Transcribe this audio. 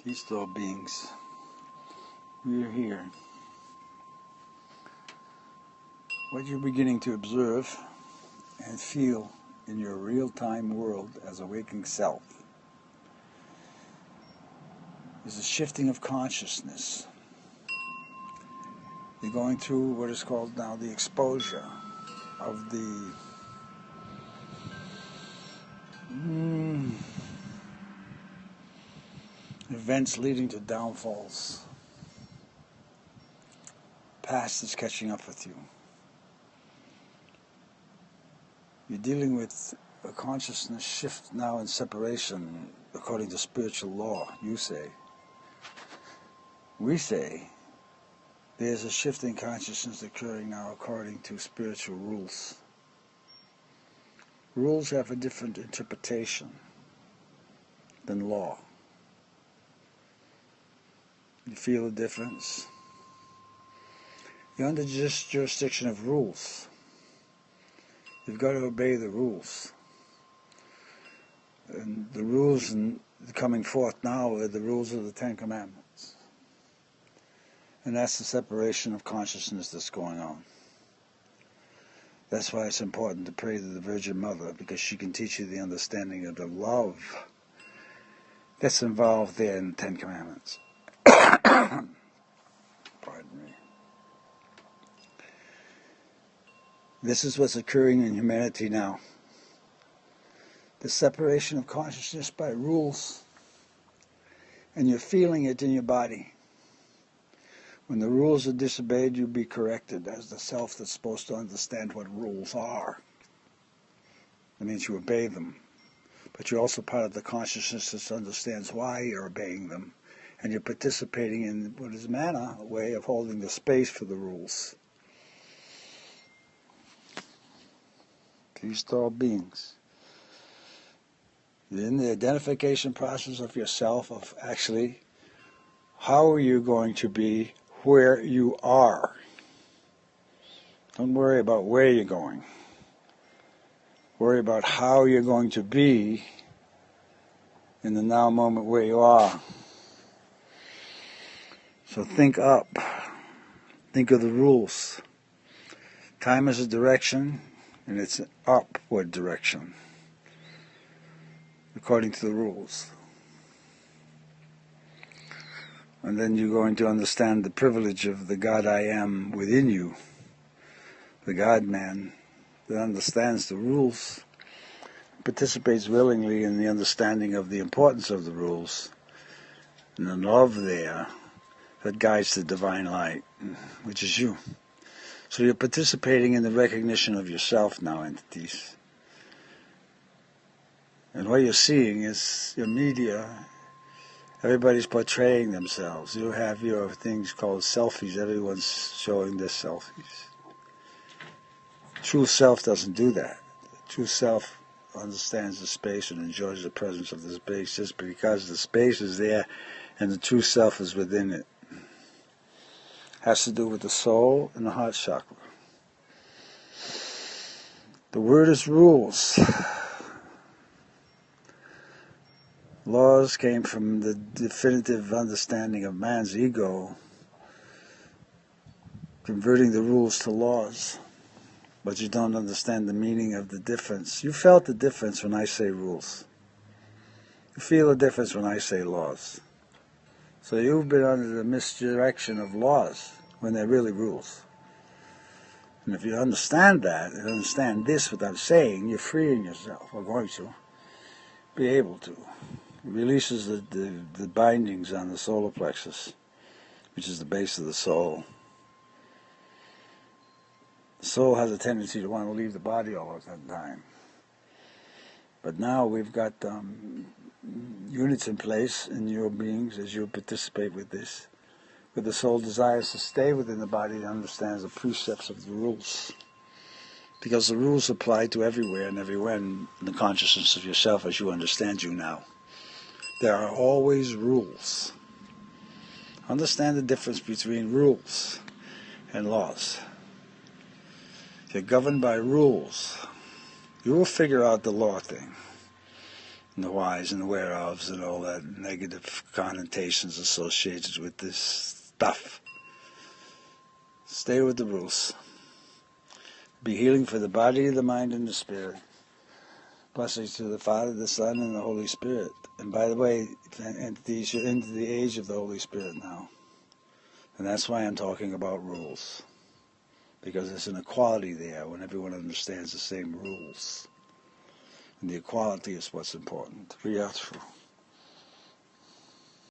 Peace to all beings. We are here. What you're beginning to observe and feel in your real-time world as a waking self is a shifting of consciousness. You're going through what is called now the exposure of the events leading to downfalls. Past is catching up with you. You're dealing with a consciousness shift now in separation according to spiritual law, you say. We say there's a shift in consciousness occurring now according to spiritual rules. Rules have a different interpretation than law. You feel the difference? You're under jurisdiction of rules. You've got to obey the rules. And the rules coming forth now are the rules of the Ten Commandments. And that's the separation of consciousness that's going on. That's why it's important to pray to the Virgin Mother, because she can teach you the understanding of the love that's involved there in the Ten Commandments. Pardon me. This is what's occurring in humanity now. The separation of consciousness by rules, and you're feeling it in your body. When the rules are disobeyed, you'll be corrected as the self that's supposed to understand what rules are. That means you obey them. But you're also part of the consciousness that understands why you're obeying them. And you're participating in what is a way of holding the space for the rules. Peace to all beings. You're in the identification process of yourself, of actually how are you going to be where you are. Don't worry about where you're going. Worry about how you're going to be in the now moment where you are. So think up. Think of the rules. Time is a direction, and it's an upward direction, according to the rules. And then you're going to understand the privilege of the God I Am within you, the God-man that understands the rules, participates willingly in the understanding of the importance of the rules, and the love there that guides the divine light, which is you. So you're participating in the recognition of yourself now, entities. And what you're seeing is your media. Everybody's portraying themselves. You have your things called selfies. Everyone's showing their selfies. True self doesn't do that. True self understands the space and enjoys the presence of the space just because the space is there and the true self is within it. Has to do with the soul and the heart chakra. The word is rules. Laws came from the definitive understanding of man's ego, converting the rules to laws. But you don't understand the meaning of the difference. You felt the difference when I say rules. You feel the difference when I say laws. So you've been under the misdirection of laws when they're really rules. And if you understand that, and understand this without saying, you're freeing yourself, or going to be able to. It releases the bindings on the solar plexus, which is the base of the soul. The soul has a tendency to want to leave the body all of the time. But now we've got units in place in your beings as you participate with this, where the soul desires to stay within the body and understands the precepts of the rules. Because the rules apply to everywhere and everywhen in the consciousness of yourself as you understand you now. There are always rules. Understand the difference between rules and laws. If you're governed by rules, you will figure out the law thing. and the whys and the whereofs and all that negative connotations associated with this stuff. Stay with the rules. Be healing for the body, the mind, and the spirit. Blessings to the Father, the Son, and the Holy Spirit. And by the way, entities are into the age of the Holy Spirit now. And that's why I'm talking about rules. Because there's an equality there when everyone understands the same rules. And the equality is what's important. Riyatfu.